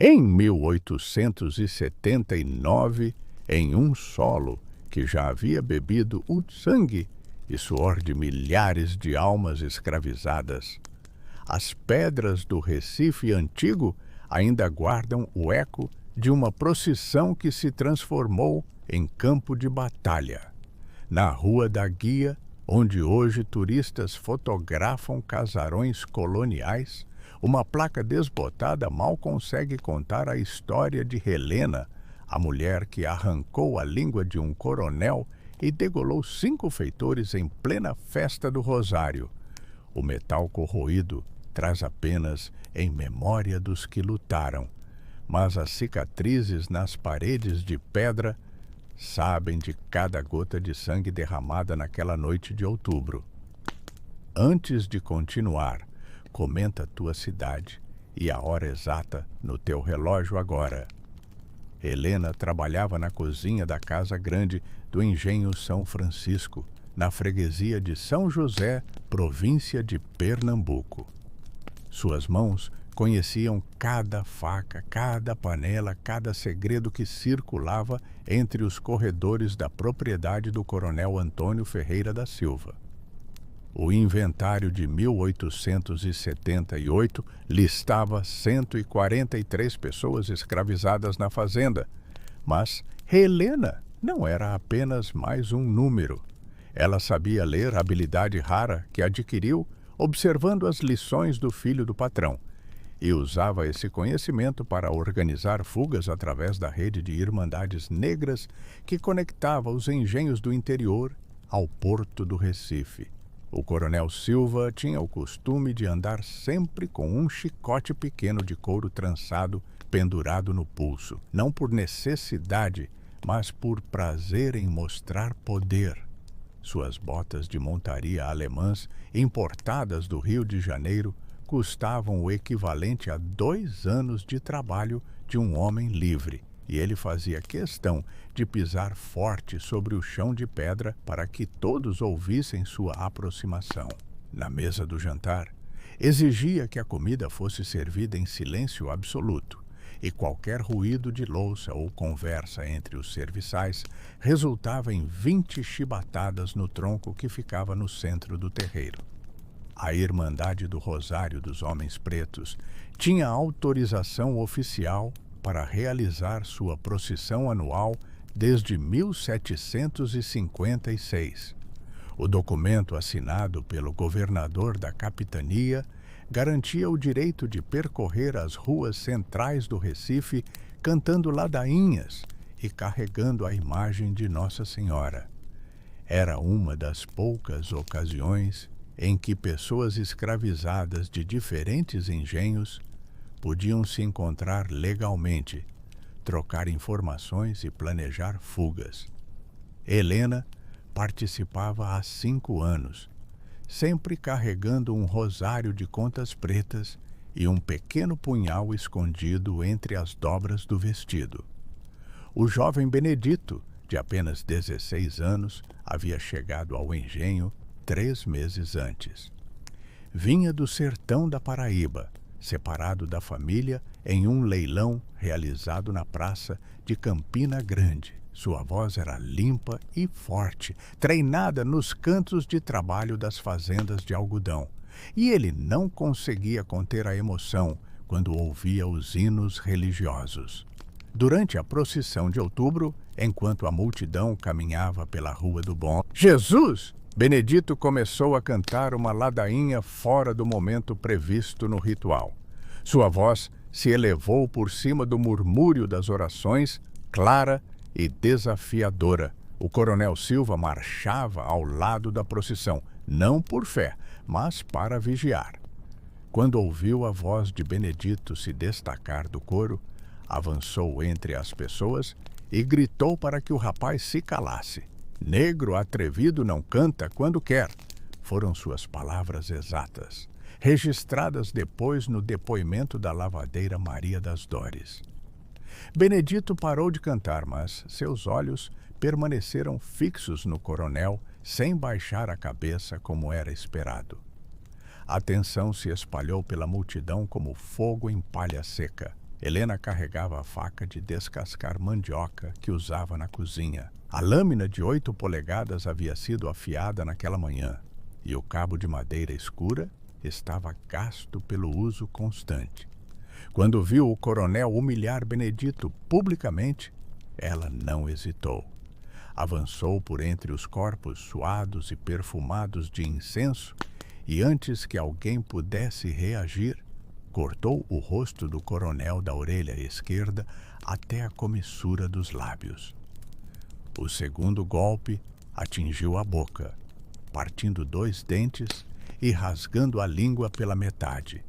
Em 1879, em um solo que já havia bebido o sangue e suor de milhares de almas escravizadas, as pedras do Recife antigo ainda guardam o eco de uma procissão que se transformou em campo de batalha. Na Rua da Guia, onde hoje turistas fotografam casarões coloniais, uma placa desbotada mal consegue contar a história de Helena, a mulher que arrancou a língua de um coronel e degolou 5 feitores em plena festa do Rosário. O metal corroído traz apenas em memória dos que lutaram, mas as cicatrizes nas paredes de pedra sabem de cada gota de sangue derramada naquela noite de outubro. Antes de continuar, comenta tua cidade e a hora exata no teu relógio agora. Helena trabalhava na cozinha da Casa Grande do Engenho São Francisco, na freguesia de São José, província de Pernambuco. Suas mãos conheciam cada faca, cada panela, cada segredo que circulava entre os corredores da propriedade do coronel Antônio Ferreira da Silva. O inventário de 1878 listava 143 pessoas escravizadas na fazenda, mas Helena não era apenas mais um número. Ela sabia ler, habilidade rara que adquiriu observando as lições do filho do patrão, e usava esse conhecimento para organizar fugas através da rede de irmandades negras que conectava os engenhos do interior ao porto do Recife. O coronel Silva tinha o costume de andar sempre com um chicote pequeno de couro trançado pendurado no pulso, não por necessidade, mas por prazer em mostrar poder. Suas botas de montaria alemãs, importadas do Rio de Janeiro, custavam o equivalente a 2 anos de trabalho de um homem livre, e ele fazia questão de pisar forte sobre o chão de pedra para que todos ouvissem sua aproximação. Na mesa do jantar, exigia que a comida fosse servida em silêncio absoluto, e qualquer ruído de louça ou conversa entre os serviçais resultava em 20 chibatadas no tronco que ficava no centro do terreiro. A Irmandade do Rosário dos Homens Pretos tinha autorização oficial para realizar sua procissão anual desde 1756. O documento assinado pelo governador da capitania garantia o direito de percorrer as ruas centrais do Recife cantando ladainhas e carregando a imagem de Nossa Senhora. Era uma das poucas ocasiões em que pessoas escravizadas de diferentes engenhos podiam se encontrar legalmente, trocar informações e planejar fugas. Helena participava há 5 anos, sempre carregando um rosário de contas pretas e um pequeno punhal escondido entre as dobras do vestido. O jovem Benedito, de apenas 16 anos, havia chegado ao engenho 3 meses antes. Vinha do sertão da Paraíba, separado da família em um leilão realizado na praça de Campina Grande. Sua voz era limpa e forte, treinada nos cantos de trabalho das fazendas de algodão, e ele não conseguia conter a emoção quando ouvia os hinos religiosos. Durante a procissão de outubro, enquanto a multidão caminhava pela Rua do Bom Jesus, Benedito começou a cantar uma ladainha fora do momento previsto no ritual. Sua voz se elevou por cima do murmúrio das orações, clara e desafiadora. O coronel Silva marchava ao lado da procissão, não por fé, mas para vigiar. Quando ouviu a voz de Benedito se destacar do coro, avançou entre as pessoas e gritou para que o rapaz se calasse. "Negro atrevido não canta quando quer", foram suas palavras exatas, registradas depois no depoimento da lavadeira Maria das Dores. Benedito parou de cantar, mas seus olhos permaneceram fixos no coronel, sem baixar a cabeça como era esperado. A tensão se espalhou pela multidão como fogo em palha seca. Helena carregava a faca de descascar mandioca que usava na cozinha. A lâmina de 8 polegadas havia sido afiada naquela manhã, e o cabo de madeira escura estava gasto pelo uso constante. Quando viu o coronel humilhar Benedito publicamente, ela não hesitou. Avançou por entre os corpos suados e perfumados de incenso e, antes que alguém pudesse reagir, cortou o rosto do coronel da orelha esquerda até a comissura dos lábios. O segundo golpe atingiu a boca, partindo 2 dentes e rasgando a língua pela metade.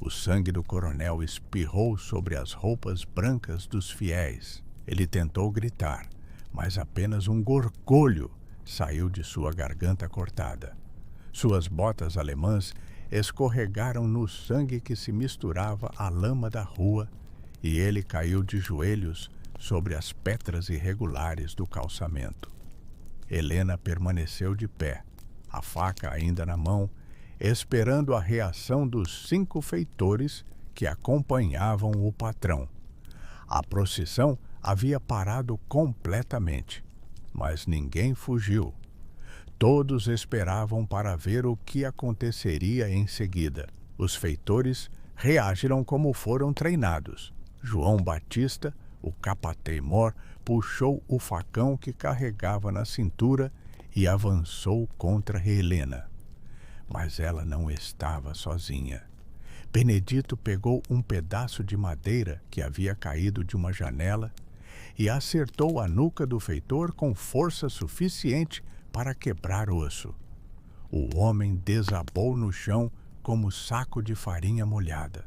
O sangue do coronel espirrou sobre as roupas brancas dos fiéis. Ele tentou gritar, mas apenas um gorgolho saiu de sua garganta cortada. Suas botas alemãs escorregaram no sangue que se misturava à lama da rua e ele caiu de joelhos sobre as pedras irregulares do calçamento. Helena permaneceu de pé, a faca ainda na mão, esperando a reação dos 5 feitores que acompanhavam o patrão. A procissão havia parado completamente, mas ninguém fugiu. Todos esperavam para ver o que aconteceria em seguida. Os feitores reagiram como foram treinados. João Batista, o capatei-mor, puxou o facão que carregava na cintura e avançou contra Helena. Mas ela não estava sozinha. Benedito pegou um pedaço de madeira que havia caído de uma janela e acertou a nuca do feitor com força suficiente para quebrar osso. O homem desabou no chão como saco de farinha molhada.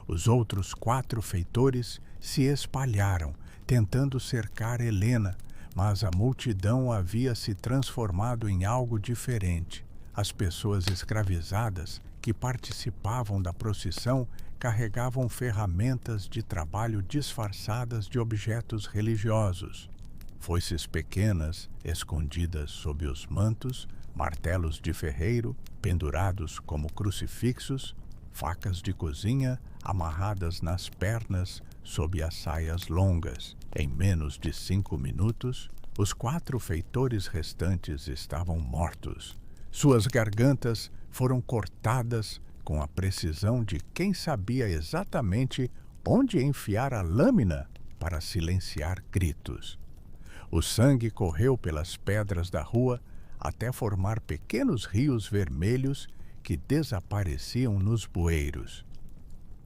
Os outros 4 feitores se espalharam, tentando cercar Helena, mas a multidão havia se transformado em algo diferente. As pessoas escravizadas que participavam da procissão carregavam ferramentas de trabalho disfarçadas de objetos religiosos. Foices pequenas, escondidas sob os mantos, martelos de ferreiro, pendurados como crucifixos, facas de cozinha amarradas nas pernas sob as saias longas. Em menos de 5 minutos, os 4 feitores restantes estavam mortos. Suas gargantas foram cortadas com a precisão de quem sabia exatamente onde enfiar a lâmina para silenciar gritos. O sangue correu pelas pedras da rua até formar pequenos rios vermelhos que desapareciam nos bueiros.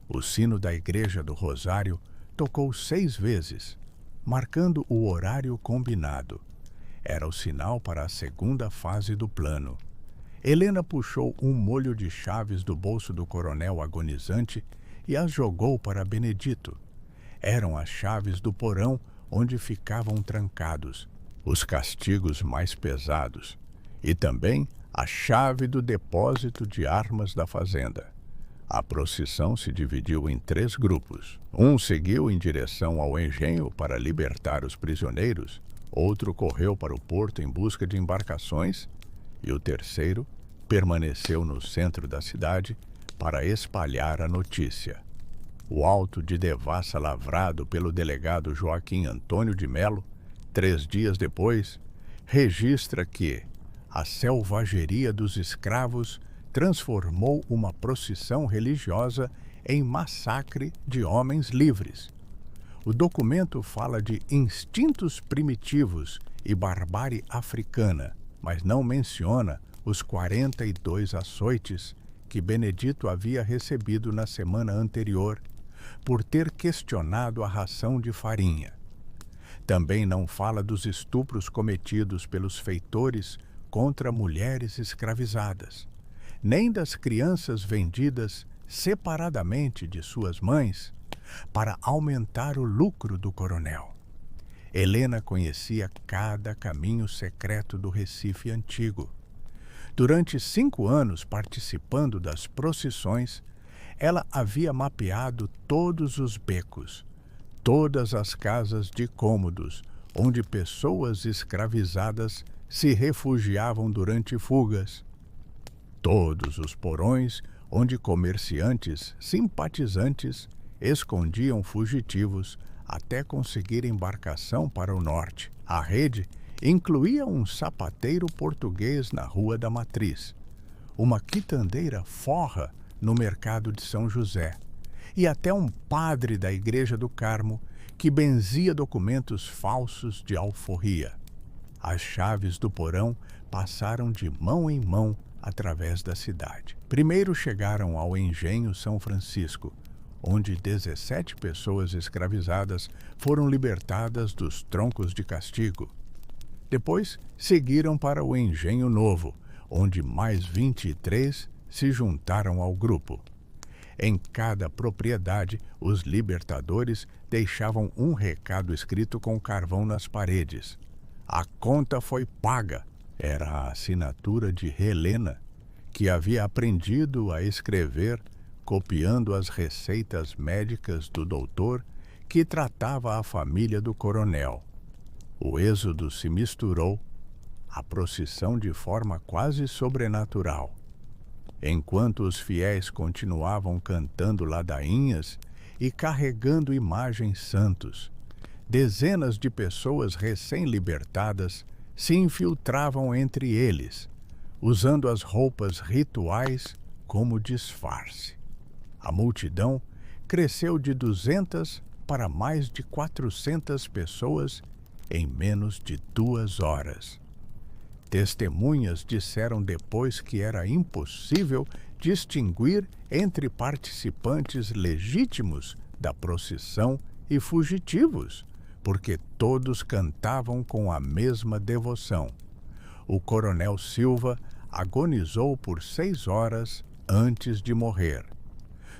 O sino da igreja do Rosário tocou 6 vezes, marcando o horário combinado. Era o sinal para a segunda fase do plano. Helena puxou um molho de chaves do bolso do coronel agonizante e as jogou para Benedito. Eram as chaves do porão onde ficavam trancados os castigos mais pesados e também a chave do depósito de armas da fazenda. A procissão se dividiu em 3 grupos. Um seguiu em direção ao engenho para libertar os prisioneiros, outro correu para o porto em busca de embarcações e o terceiro permaneceu no centro da cidade para espalhar a notícia. O auto de devassa lavrado pelo delegado Joaquim Antônio de Melo, 3 dias depois, registra que a selvageria dos escravos transformou uma procissão religiosa em massacre de homens livres. O documento fala de instintos primitivos e barbárie africana, mas não menciona os 42 açoites que Benedito havia recebido na semana anterior por ter questionado a ração de farinha. Também não fala dos estupros cometidos pelos feitores contra mulheres escravizadas, nem das crianças vendidas separadamente de suas mães para aumentar o lucro do coronel. Helena conhecia cada caminho secreto do Recife antigo. Durante 5 anos participando das procissões, ela havia mapeado todos os becos, todas as casas de cômodos, onde pessoas escravizadas se refugiavam durante fugas, todos os porões onde comerciantes simpatizantes escondiam fugitivos até conseguir embarcação para o norte. A rede incluía um sapateiro português na Rua da Matriz, uma quitandeira forra no mercado de São José e até um padre da Igreja do Carmo que benzia documentos falsos de alforria. As chaves do porão passaram de mão em mão através da cidade. Primeiro chegaram ao Engenho São Francisco, onde 17 pessoas escravizadas foram libertadas dos troncos de castigo. Depois seguiram para o Engenho Novo, onde mais 23 se juntaram ao grupo. Em cada propriedade, os libertadores deixavam um recado escrito com carvão nas paredes. A conta foi paga. Era a assinatura de Helena, que havia aprendido a escrever copiando as receitas médicas do doutor que tratava a família do coronel. O êxodo se misturou à procissão de forma quase sobrenatural. Enquanto os fiéis continuavam cantando ladainhas e carregando imagens santos, dezenas de pessoas recém-libertadas se infiltravam entre eles, usando as roupas rituais como disfarce. A multidão cresceu de 200 para mais de 400 pessoas em menos de 2 horas. Testemunhas disseram depois que era impossível distinguir entre participantes legítimos da procissão e fugitivos, porque todos cantavam com a mesma devoção. O coronel Silva agonizou por 6 horas antes de morrer.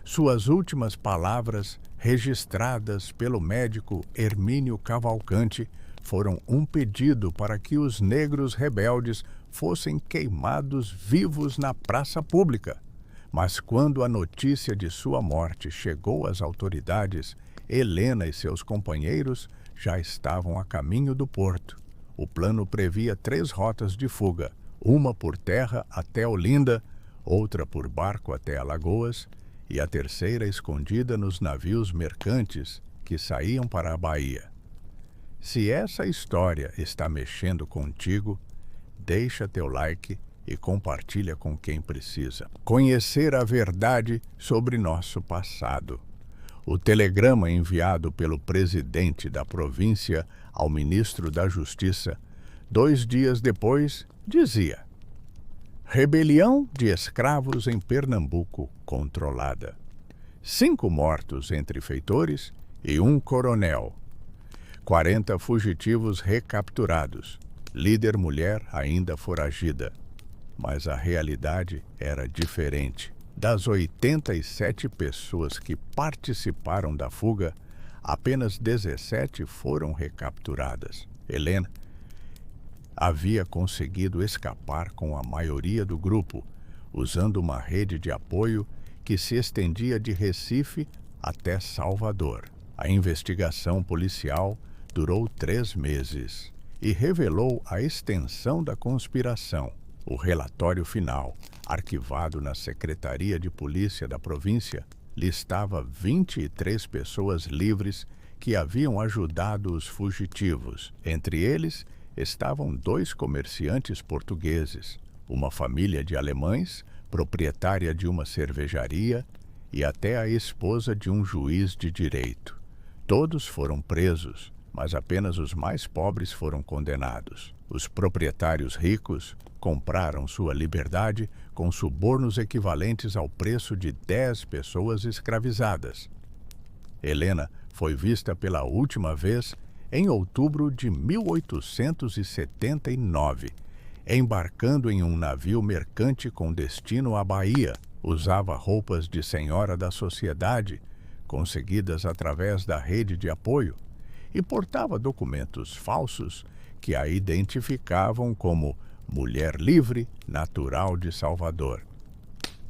Suas últimas palavras, registradas pelo médico Hermínio Cavalcante, foram um pedido para que os negros rebeldes fossem queimados vivos na praça pública. Mas quando a notícia de sua morte chegou às autoridades, Helena e seus companheiros já estavam a caminho do porto. O plano previa 3 rotas de fuga, uma por terra até Olinda, outra por barco até Alagoas e a terceira escondida nos navios mercantes que saíam para a Bahia. Se essa história está mexendo contigo, deixa teu like e compartilha com quem precisa. Conhecer a verdade sobre nosso passado. O telegrama enviado pelo presidente da província ao ministro da Justiça, 2 dias depois, dizia: rebelião de escravos em Pernambuco controlada. 5 mortos entre feitores e 1 coronel. 40 fugitivos recapturados. Líder mulher ainda foragida. Mas a realidade era diferente. Das 87 pessoas que participaram da fuga, apenas 17 foram recapturadas. Helena havia conseguido escapar com a maioria do grupo, usando uma rede de apoio que se estendia de Recife até Salvador. A investigação policial durou 3 meses e revelou a extensão da conspiração. O relatório final, arquivado na Secretaria de Polícia da província, listava 23 pessoas livres que haviam ajudado os fugitivos. Entre eles estavam 2 comerciantes portugueses, uma família de alemães, proprietária de uma cervejaria e até a esposa de um juiz de direito. Todos foram presos, mas apenas os mais pobres foram condenados. Os proprietários ricos compraram sua liberdade com subornos equivalentes ao preço de 10 pessoas escravizadas. Helena foi vista pela última vez em outubro de 1879, embarcando em um navio mercante com destino à Bahia. Usava roupas de senhora da sociedade, conseguidas através da rede de apoio, e portava documentos falsos que a identificavam como mulher livre, natural de Salvador.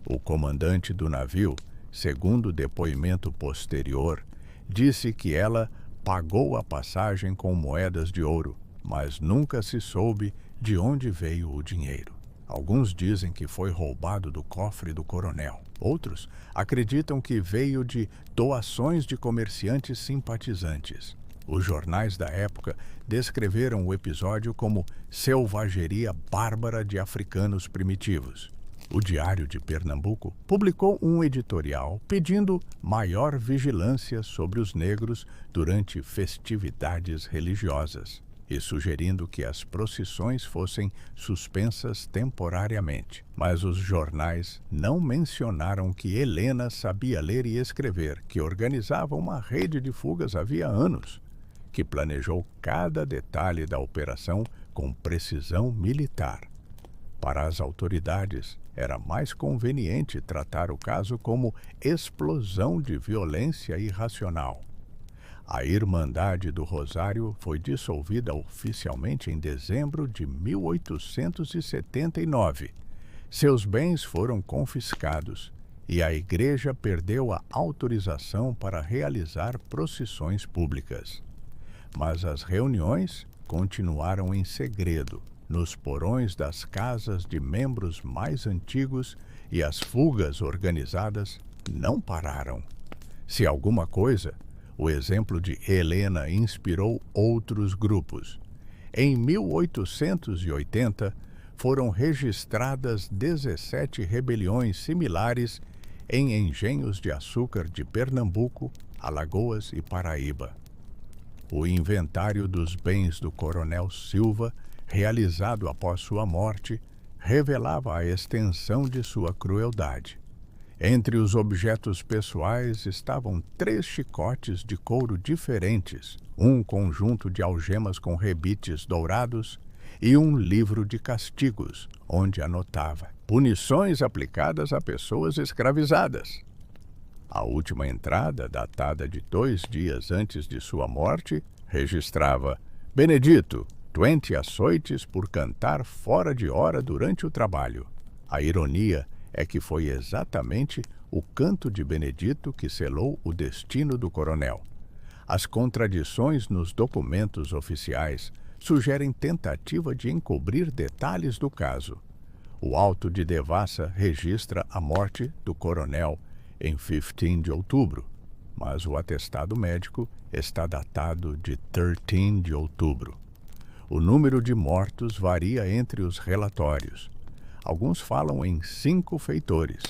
O comandante do navio, segundo depoimento posterior, disse que ela pagou a passagem com moedas de ouro, mas nunca se soube de onde veio o dinheiro. Alguns dizem que foi roubado do cofre do coronel. Outros acreditam que veio de doações de comerciantes simpatizantes. Os jornais da época descreveram o episódio como selvageria bárbara de africanos primitivos. O Diário de Pernambuco publicou um editorial pedindo maior vigilância sobre os negros durante festividades religiosas e sugerindo que as procissões fossem suspensas temporariamente. Mas os jornais não mencionaram que Helena sabia ler e escrever, que organizava uma rede de fugas havia anos, que planejou cada detalhe da operação com precisão militar. Para as autoridades, era mais conveniente tratar o caso como explosão de violência irracional. A Irmandade do Rosário foi dissolvida oficialmente em dezembro de 1879. Seus bens foram confiscados e a igreja perdeu a autorização para realizar procissões públicas. Mas as reuniões continuaram em segredo, nos porões das casas de membros mais antigos, e as fugas organizadas não pararam. Se alguma coisa, o exemplo de Helena inspirou outros grupos. Em 1880, foram registradas 17 rebeliões similares em engenhos de açúcar de Pernambuco, Alagoas e Paraíba. O inventário dos bens do Coronel Silva, realizado após sua morte, revelava a extensão de sua crueldade. Entre os objetos pessoais estavam 3 chicotes de couro diferentes, um conjunto de algemas com rebites dourados e um livro de castigos, onde anotava punições aplicadas a pessoas escravizadas. A última entrada, datada de 2 dias antes de sua morte, registrava: Benedito, 20 açoites por cantar fora de hora durante o trabalho. A ironia é que foi exatamente o canto de Benedito que selou o destino do coronel. As contradições nos documentos oficiais sugerem tentativa de encobrir detalhes do caso. O auto de devassa registra a morte do coronel em 15 de outubro, mas o atestado médico está datado de 13 de outubro. O número de mortos varia entre os relatórios. Alguns falam em 5 feitores,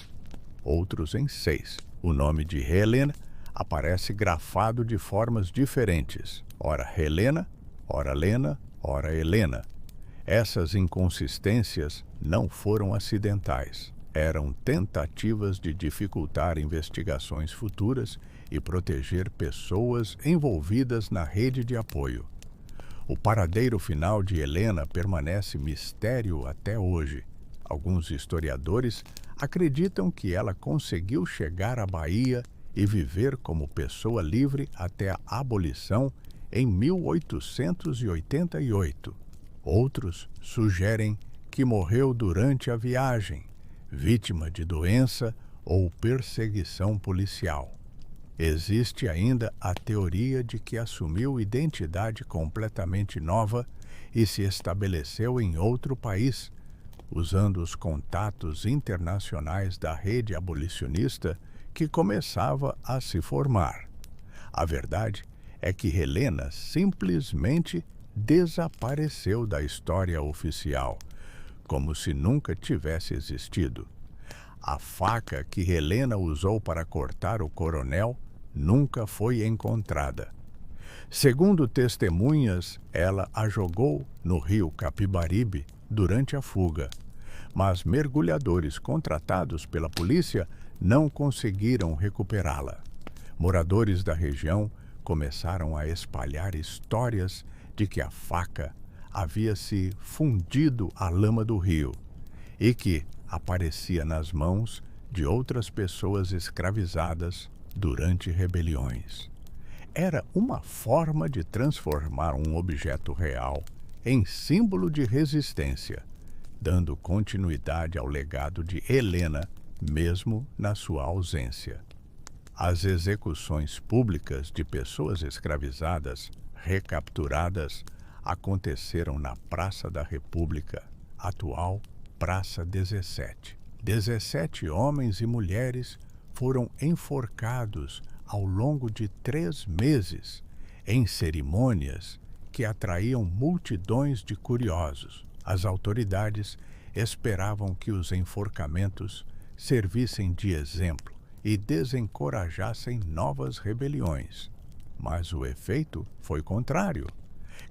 outros em 6. O nome de Helena aparece grafado de formas diferentes, ora Helena, ora Lena, ora Helena. Essas inconsistências não foram acidentais. Eram tentativas de dificultar investigações futuras e proteger pessoas envolvidas na rede de apoio. O paradeiro final de Helena permanece mistério até hoje. Alguns historiadores acreditam que ela conseguiu chegar à Bahia e viver como pessoa livre até a abolição em 1888. Outros sugerem que morreu durante a viagem, vítima de doença ou perseguição policial. Existe ainda a teoria de que assumiu identidade completamente nova e se estabeleceu em outro país, usando os contatos internacionais da rede abolicionista que começava a se formar. A verdade é que Helena simplesmente desapareceu da história oficial, como se nunca tivesse existido. A faca que Helena usou para cortar o coronel nunca foi encontrada. Segundo testemunhas, ela a jogou no rio Capibaribe durante a fuga, mas mergulhadores contratados pela polícia não conseguiram recuperá-la. Moradores da região começaram a espalhar histórias de que a faca havia se fundido à lama do rio e que aparecia nas mãos de outras pessoas escravizadas durante rebeliões. Era uma forma de transformar um objeto real em símbolo de resistência, dando continuidade ao legado de Helena, mesmo na sua ausência. As execuções públicas de pessoas escravizadas, recapturadas, aconteceram na Praça da República, atual Praça 17. 17 homens e mulheres foram enforcados ao longo de 3 meses, em cerimônias que atraíam multidões de curiosos. As autoridades esperavam que os enforcamentos servissem de exemplo e desencorajassem novas rebeliões. Mas o efeito foi contrário.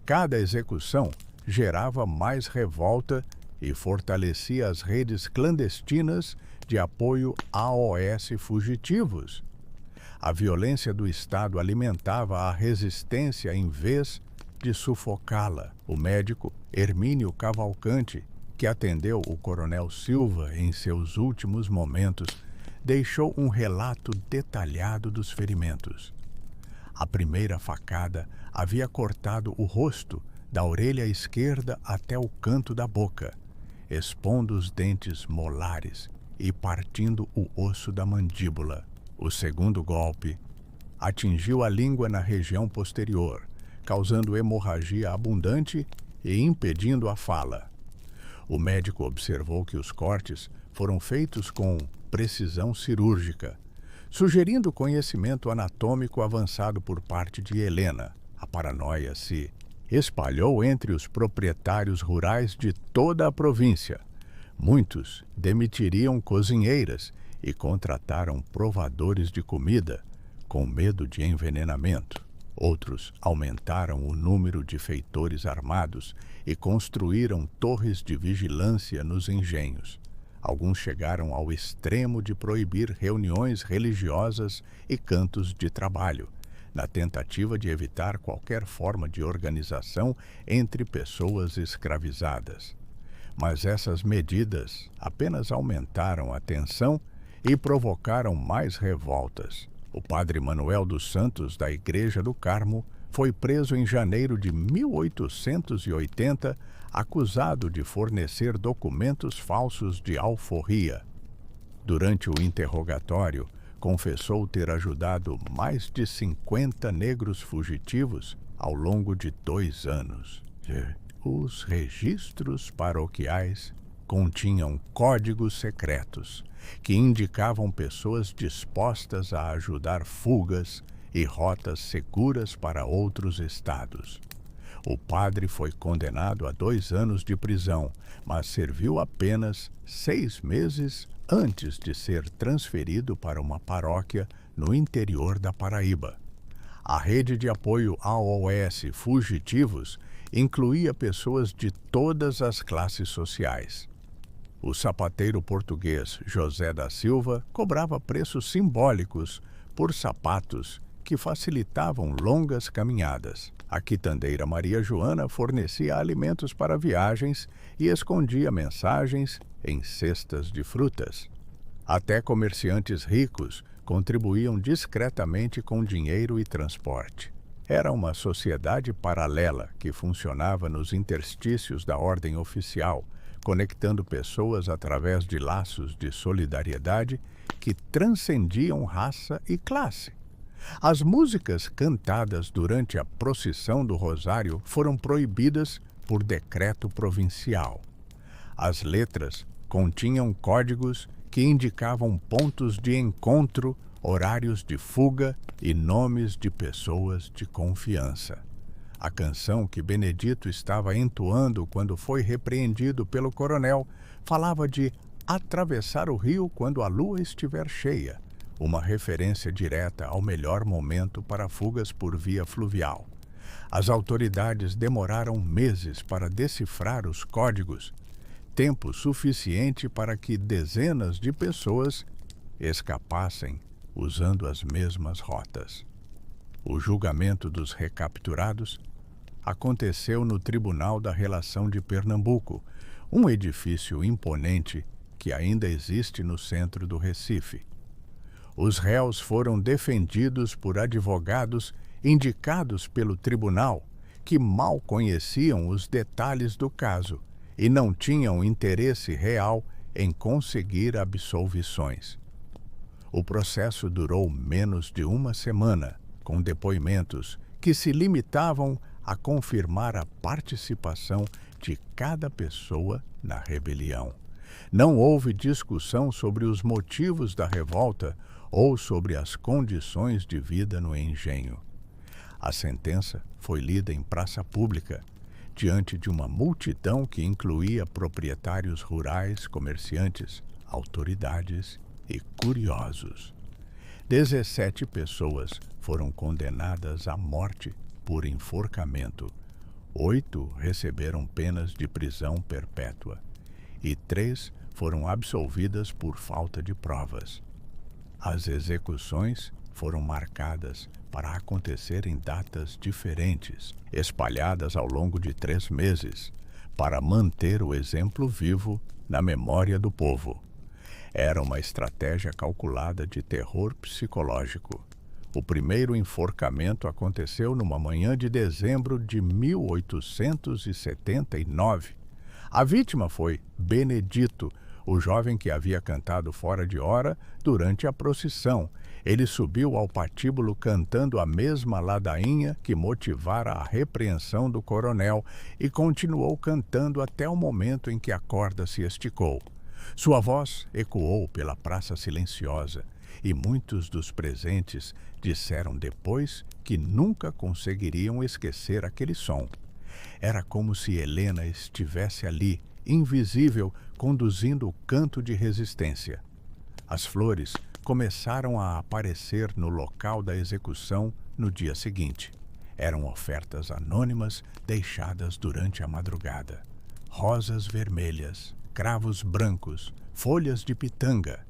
Cada execução gerava mais revolta e fortalecia as redes clandestinas de apoio aos fugitivos. A violência do Estado alimentava a resistência em vez de sufocá-la. O médico Hermínio Cavalcante, que atendeu o coronel Silva em seus últimos momentos, deixou um relato detalhado dos ferimentos. A primeira facada havia cortado o rosto da orelha esquerda até o canto da boca, expondo os dentes molares e partindo o osso da mandíbula. O segundo golpe atingiu a língua na região posterior, causando hemorragia abundante e impedindo a fala. O médico observou que os cortes foram feitos com precisão cirúrgica, sugerindo conhecimento anatômico avançado por parte de Helena. A paranoia se espalhou entre os proprietários rurais de toda a província. Muitos demitiriam cozinheiras e contrataram provadores de comida, com medo de envenenamento. Outros aumentaram o número de feitores armados e construíram torres de vigilância nos engenhos. Alguns chegaram ao extremo de proibir reuniões religiosas e cantos de trabalho, na tentativa de evitar qualquer forma de organização entre pessoas escravizadas. Mas essas medidas apenas aumentaram a tensão e provocaram mais revoltas. O padre Manuel dos Santos, da Igreja do Carmo, foi preso em janeiro de 1880, acusado de fornecer documentos falsos de alforria. Durante o interrogatório, confessou ter ajudado mais de 50 negros fugitivos ao longo de 2 anos. Os registros paroquiais continham códigos secretos que indicavam pessoas dispostas a ajudar fugas e rotas seguras para outros estados. O padre foi condenado a 2 anos de prisão, mas serviu apenas 6 meses antes de ser transferido para uma paróquia no interior da Paraíba. A rede de apoio aos fugitivos incluía pessoas de todas as classes sociais. O sapateiro português José da Silva cobrava preços simbólicos por sapatos que facilitavam longas caminhadas. A quitandeira Maria Joana fornecia alimentos para viagens e escondia mensagens em cestas de frutas. Até comerciantes ricos contribuíam discretamente com dinheiro e transporte. Era uma sociedade paralela que funcionava nos interstícios da ordem oficial, conectando pessoas através de laços de solidariedade que transcendiam raça e classe. As músicas cantadas durante a procissão do Rosário foram proibidas por decreto provincial. As letras continham códigos que indicavam pontos de encontro, horários de fuga e nomes de pessoas de confiança. A canção que Benedito estava entoando quando foi repreendido pelo coronel falava de atravessar o rio quando a lua estiver cheia, uma referência direta ao melhor momento para fugas por via fluvial. As autoridades demoraram meses para decifrar os códigos, tempo suficiente para que dezenas de pessoas escapassem usando as mesmas rotas. O julgamento dos recapturados aconteceu no Tribunal da Relação de Pernambuco, um edifício imponente que ainda existe no centro do Recife. Os réus foram defendidos por advogados indicados pelo tribunal que mal conheciam os detalhes do caso e não tinham interesse real em conseguir absolvições. O processo durou menos de 1 semana, com depoimentos que se limitavam a confirmar a participação de cada pessoa na rebelião. Não houve discussão sobre os motivos da revolta ou sobre as condições de vida no engenho. A sentença foi lida em praça pública, diante de uma multidão que incluía proprietários rurais, comerciantes, autoridades e curiosos. 17 pessoas foram condenadas à morte por enforcamento. 8 receberam penas de prisão perpétua e 3 foram absolvidas por falta de provas. As execuções foram marcadas para acontecer em datas diferentes, espalhadas ao longo de 3 meses, para manter o exemplo vivo na memória do povo. Era uma estratégia calculada de terror psicológico. O primeiro enforcamento aconteceu numa manhã de dezembro de 1879. A vítima foi Benedito, o jovem que havia cantado fora de hora durante a procissão. Ele subiu ao patíbulo cantando a mesma ladainha que motivara a repreensão do coronel e continuou cantando até o momento em que a corda se esticou. Sua voz ecoou pela praça silenciosa e muitos dos presentes disseram depois que nunca conseguiriam esquecer aquele som. Era como se Helena estivesse ali, invisível, conduzindo o canto de resistência. As flores começaram a aparecer no local da execução no dia seguinte. Eram ofertas anônimas deixadas durante a madrugada. Rosas vermelhas, cravos brancos, folhas de pitanga.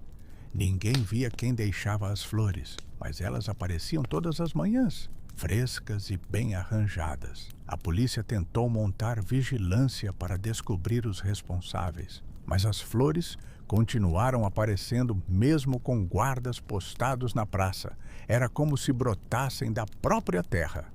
Ninguém via quem deixava as flores, mas elas apareciam todas as manhãs, frescas e bem arranjadas. A polícia tentou montar vigilância para descobrir os responsáveis, mas as flores continuaram aparecendo mesmo com guardas postados na praça. Era como se brotassem da própria terra.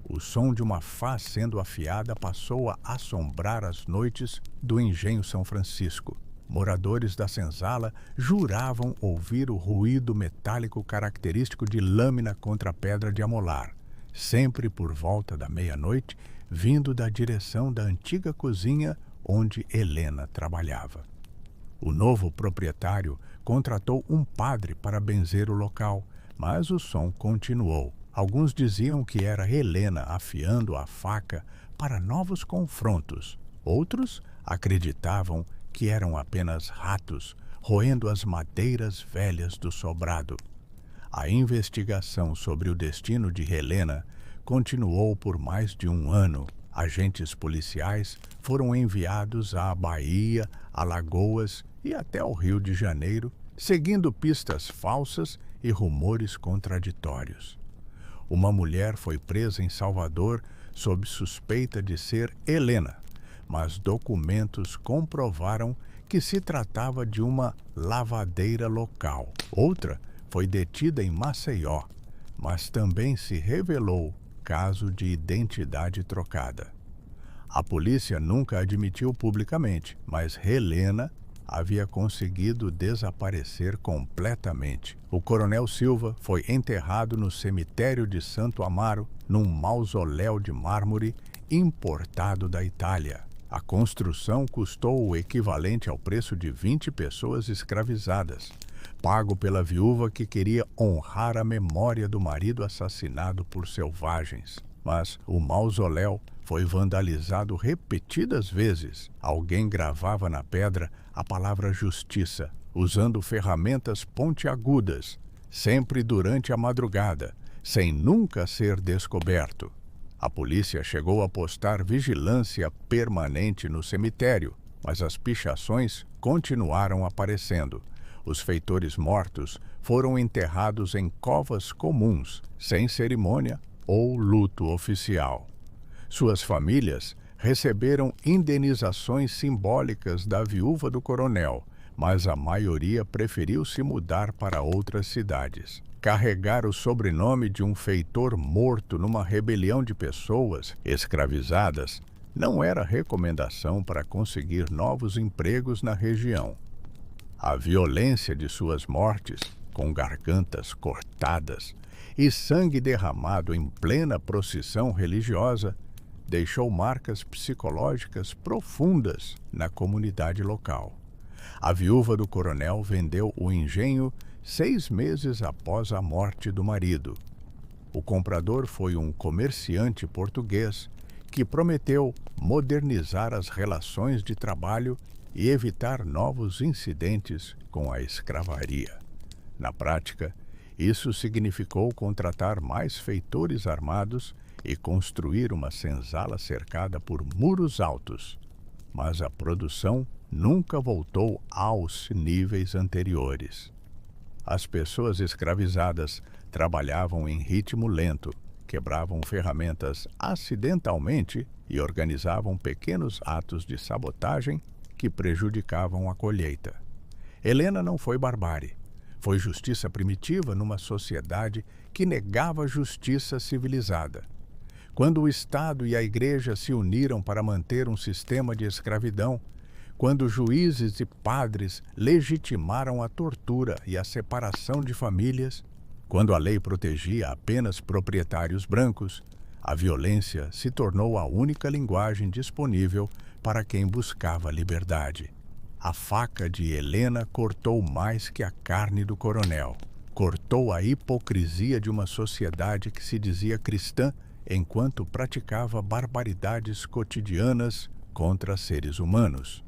O som de uma fá sendo afiada passou a assombrar as noites do Engenho São Francisco. Moradores da senzala juravam ouvir o ruído metálico característico de lâmina contra pedra de amolar, sempre por volta da meia-noite, vindo da direção da antiga cozinha onde Helena trabalhava. O novo proprietário contratou um padre para benzer o local, mas o som continuou. Alguns diziam que era Helena afiando a faca para novos confrontos. Outros acreditavam que eram apenas ratos roendo as madeiras velhas do sobrado. A investigação sobre o destino de Helena continuou por mais de 1 ano. Agentes policiais foram enviados à Bahia, Alagoas e até ao Rio de Janeiro, seguindo pistas falsas e rumores contraditórios. Uma mulher foi presa em Salvador sob suspeita de ser Helena, mas documentos comprovaram que se tratava de uma lavadeira local. Outra foi detida em Maceió, mas também se revelou caso de identidade trocada. A polícia nunca admitiu publicamente, mas Helena havia conseguido desaparecer completamente. O coronel Silva foi enterrado no cemitério de Santo Amaro, num mausoléu de mármore importado da Itália. A construção custou o equivalente ao preço de 20 pessoas escravizadas, pago pela viúva que queria honrar a memória do marido assassinado por selvagens. Mas o mausoléu foi vandalizado repetidas vezes. Alguém gravava na pedra a palavra justiça, usando ferramentas pontiagudas, sempre durante a madrugada, sem nunca ser descoberto. A polícia chegou a postar vigilância permanente no cemitério, mas as pichações continuaram aparecendo. Os feitores mortos foram enterrados em covas comuns, sem cerimônia ou luto oficial. Suas famílias receberam indenizações simbólicas da viúva do coronel, mas a maioria preferiu se mudar para outras cidades. Carregar o sobrenome de um feitor morto numa rebelião de pessoas escravizadas não era recomendação para conseguir novos empregos na região. A violência de suas mortes, com gargantas cortadas e sangue derramado em plena procissão religiosa, deixou marcas psicológicas profundas na comunidade local. A viúva do coronel vendeu o engenho 6 meses após a morte do marido. O comprador foi um comerciante português que prometeu modernizar as relações de trabalho e evitar novos incidentes com a escravaria. Na prática, isso significou contratar mais feitores armados e construir uma senzala cercada por muros altos. Mas a produção nunca voltou aos níveis anteriores. As pessoas escravizadas trabalhavam em ritmo lento, quebravam ferramentas acidentalmente e organizavam pequenos atos de sabotagem que prejudicavam a colheita. Helena não foi barbárie. Foi justiça primitiva numa sociedade que negava justiça civilizada. Quando o Estado e a Igreja se uniram para manter um sistema de escravidão, quando juízes e padres legitimaram a tortura e a separação de famílias, quando a lei protegia apenas proprietários brancos, a violência se tornou a única linguagem disponível para quem buscava liberdade. A faca de Helena cortou mais que a carne do coronel. Cortou a hipocrisia de uma sociedade que se dizia cristã enquanto praticava barbaridades cotidianas contra seres humanos.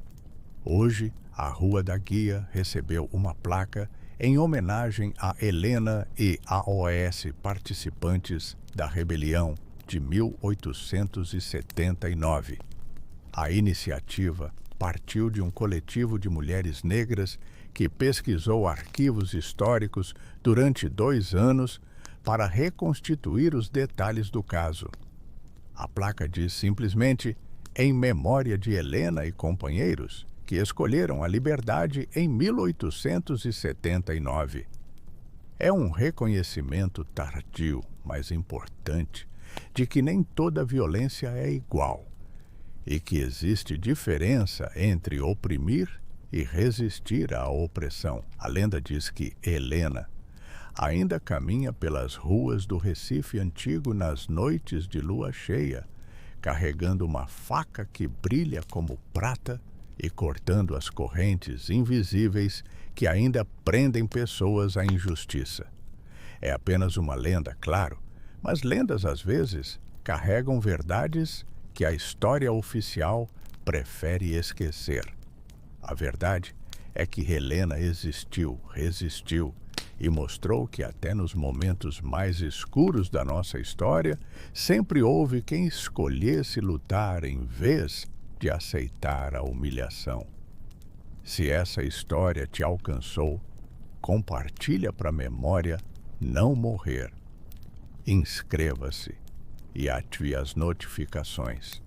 Hoje, a Rua da Guia recebeu uma placa em homenagem a Helena e AOS participantes da rebelião de 1879. A iniciativa partiu de um coletivo de mulheres negras que pesquisou arquivos históricos durante 2 anos para reconstituir os detalhes do caso. A placa diz simplesmente "Em memória de Helena e companheiros", que escolheram a liberdade em 1879. É um reconhecimento tardio, mas importante, de que nem toda violência é igual e que existe diferença entre oprimir e resistir à opressão. A lenda diz que Helena ainda caminha pelas ruas do Recife antigo nas noites de lua cheia, carregando uma faca que brilha como prata e cortando as correntes invisíveis que ainda prendem pessoas à injustiça. É apenas uma lenda, claro, mas lendas às vezes carregam verdades que a história oficial prefere esquecer. A verdade é que Helena existiu, resistiu e mostrou que até nos momentos mais escuros da nossa história, sempre houve quem escolhesse lutar em vez de aceitar a humilhação. Se essa história te alcançou, compartilha para a memória não morrer. Inscreva-se e ative as notificações.